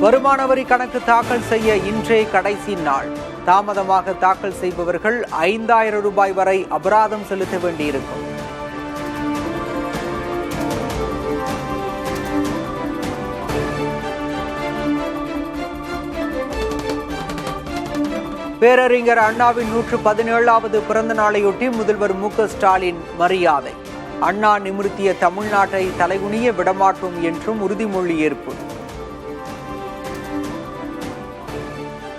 வருமான வரி கணக்கு தாக்கல் செய்ய இன்றே கடைசி நாள். தாமதமாக தாக்கல் செய்பவர்கள் 5,000 ரூபாய் வரை அபராதம் செலுத்த வேண்டியிருக்கும். பேரறிஞர் அண்ணாவின் 117வது பிறந்த நாளையொட்டி முதல்வர் மு.க.ஸ்டாலின் மரியாதை. அண்ணா நிமிர்த்திய தமிழ்நாட்டை தலைகுனிய விடமாட்டோம் என்றும் உறுதிமொழி ஏற்பு.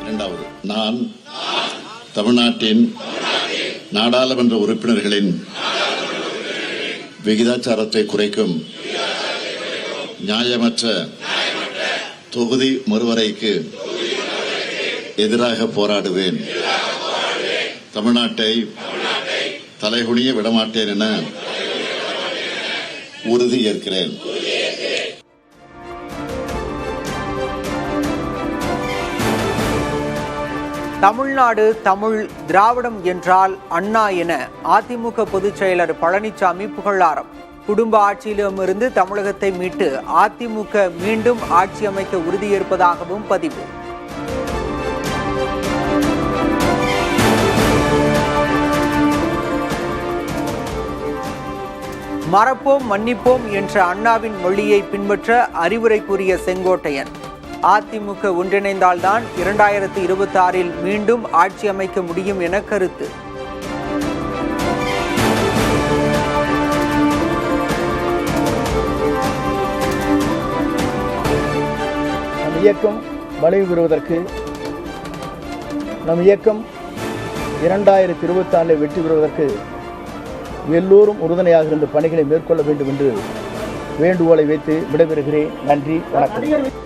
இரண்டாவது, நான் தமிழ்நாட்டின் நாடாளுமன்ற உறுப்பினர்களின் விகிதாச்சாரத்தை குறைக்கும் நியாயமற்ற தொகுதி மறுவரைக்கு எதிராக போராடுவேன். தமிழ்நாட்டை தலைகுனிய விடமாட்டேன் என உறுதி ஏற்கிறேன். தமிழ்நாடு தமிழ் திராவிடம் என்றால் அண்ணா என அதிமுக பொதுச் செயலர் பழனிசாமி புகழாரம். குடும்ப ஆட்சியிடமிருந்து தமிழகத்தை மீட்டு அதிமுக மீண்டும் ஆட்சி அமைக்க உறுதியேற்பதாகவும் பதிவு. மறப்போம் மன்னிப்போம் என்ற அண்ணாவின் மொழியை பின்பற்ற அறிவுரை கூறிய செங்கோட்டையன். அதிமுக ஒன்றிணைந்தால்தான் 2026 மீண்டும் ஆட்சி அமைக்க முடியும் என கருத்து. நம் இயக்கம் வலிமை பெறுவதற்கு, நம் இயக்கம் 2024 வெற்றி பெறுவதற்கு எல்லோரும் உறுதுணையாக இருந்த பணிகளை மேற்கொள்ள வேண்டும் என்று வேண்டுகோளை வைத்து விடைபெறுகிறேன். நன்றி, வணக்கம்.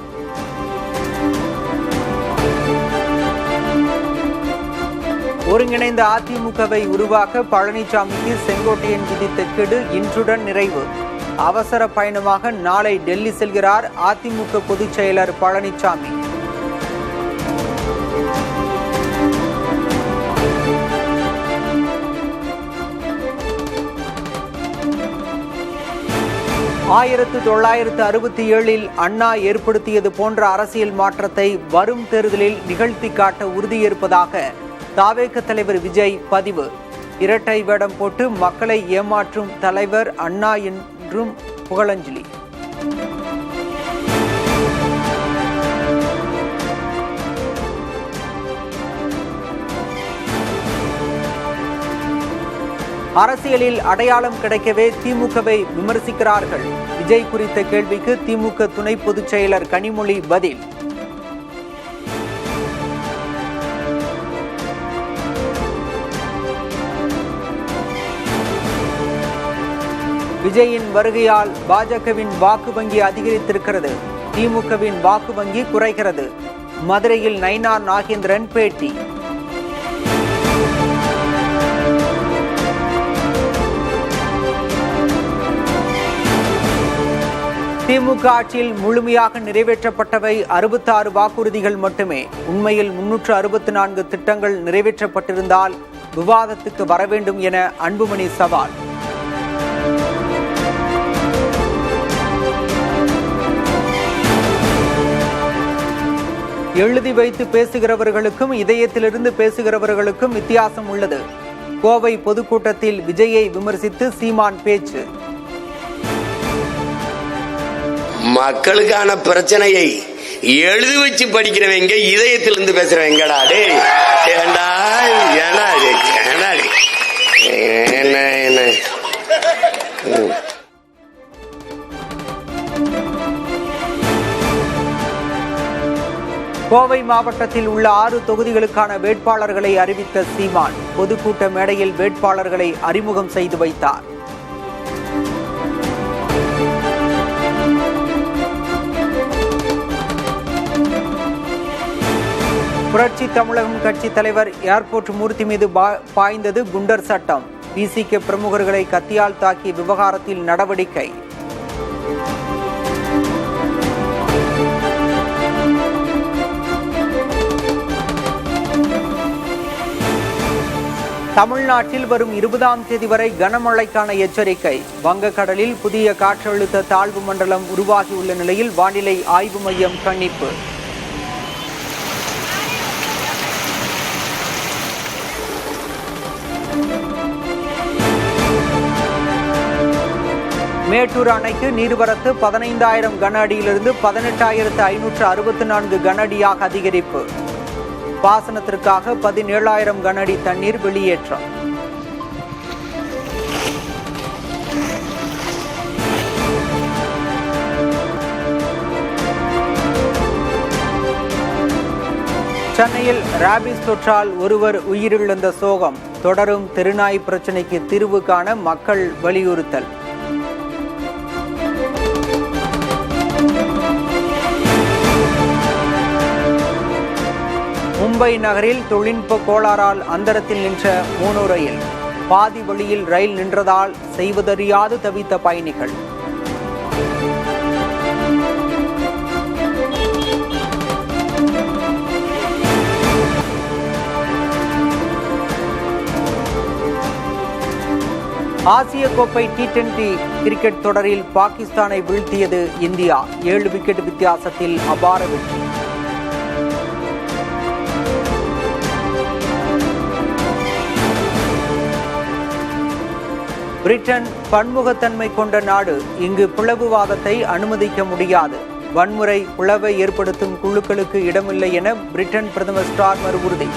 ஒருங்கிணைந்த அதிமுகவை உருவாக்க பழனிசாமிக்கு செங்கோட்டையன் விதித்த கெடு இன்றுடன் நிறைவு. அவசர பயணமாக நாளை டெல்லி செல்கிறார் அதிமுக பொதுச் செயலர் பழனிசாமி. ஆயிரத்து 1967 அண்ணா ஏற்படுத்தியது போன்ற அரசியல் மாற்றத்தை வரும் தேர்தலில் நிகழ்த்தி காட்ட உறுதியேற்பதாக தாவேக தலைவர் விஜய் பதிவு. இரட்டை வேடம் போட்டு மக்களை ஏமாற்றும் தலைவர் அண்ணா என்றும் புகழஞ்சலி. அரசியலில் அடையாளம் கிடைக்கவே திமுகவை விமர்சிக்கிறார்கள். விஜய் குறித்த கேள்விக்கு திமுக துணை பொதுச் செயலர் கனிமொழி பதில். விஜயின் வருகையால் பாஜகவின் வாக்கு வங்கி அதிகரித்திருக்கிறது, திமுகவின் வாக்கு வங்கி குறைகிறது. மதுரையில் நயினார் நாகேந்திரன் பேட்டி. திமுக ஆட்சியில் முழுமையாக நிறைவேற்றப்பட்டவை 66 வாக்குறுதிகள் மட்டுமே. உண்மையில் 364 திட்டங்கள் நிறைவேற்றப்பட்டிருந்தால் விவாதத்துக்கு வர வேண்டும் என அன்புமணி சவால். எழுதி வைத்து பேசுகிறவர்களுக்கும் இதயத்திலிருந்து பேசுகிறவர்களுக்கும் வித்தியாசம் உள்ளது. கோவை பொதுக்கூட்டத்தில் விஜயை விமர்சித்து சீமான் பேச்சு. மக்களுக்கான பிரச்சனையை எழுதி வச்சு படிக்கிறவங்க இதயத்திலிருந்து பேசுறவங்கடா. டே ஏண்டா என்ன என்ன கோவை மாவட்டத்தில் உள்ள 6 தொகுதிகளுக்கான வேட்பாளர்களை அறிவித்த சீமான் பொதுக்கூட்ட மேடையில் வேட்பாளர்களை அறிமுகம் செய்து வைத்தார். புரட்சி தமிழகம் கட்சி தலைவர் ஏர்போர்ட் மூர்த்தி மீது பாய்ந்தது குண்டர் சட்டம். விசிக பிரமுகர்களை கத்தியால் தாக்கிய விவகாரத்தில் நடவடிக்கை. தமிழ்நாட்டில் வரும் 20ஆம் தேதி வரை கனமழைக்கான எச்சரிக்கை. வங்கக்கடலில் புதிய காற்றழுத்த தாழ்வு மண்டலம் உருவாகியுள்ள நிலையில் வானிலை ஆய்வு மையம் கணிப்பு. மேட்டூர் அணைக்கு நீர்வரத்து 15,000 கன அடியிலிருந்து 18,564 கன அடியாக அதிகரிப்பு. பாசனத்திற்காக 17,000 கன அடி தண்ணீர் வெளியேற்றம். சென்னையில் ராபிஸ் தொற்றால் ஒருவர் உயிரிழந்த சோகம். தொடரும் தெருநாய் பிரச்சினைக்கு தீர்வு காண மக்கள் வலியுறுத்தல். மும்பை நகரில் தொழில்நுட்ப கோளாறால் அந்தரத்தில் நின்ற மோனோ ரயில். பாதி வழியில் ரயில் நின்றதால் செய்வதறியாது தவித்த பயணிகள். ஆசிய கோப்பை T20 கிரிக்கெட் தொடரில் பாகிஸ்தானை வீழ்த்தியது இந்தியா. 7 விக்கெட் வித்தியாசத்தில் அபார வெற்றி. பிரிட்டன் பன்முகத்தன்மை கொண்ட நாடு. இங்கு பிளவுவாதத்தை அனுமதிக்க முடியாது. வன்முறை பிளவை ஏற்படுத்தும் குழுக்களுக்கு இடமில்லை என பிரிட்டன் பிரதமர் ஸ்டார்மர் உறுதி.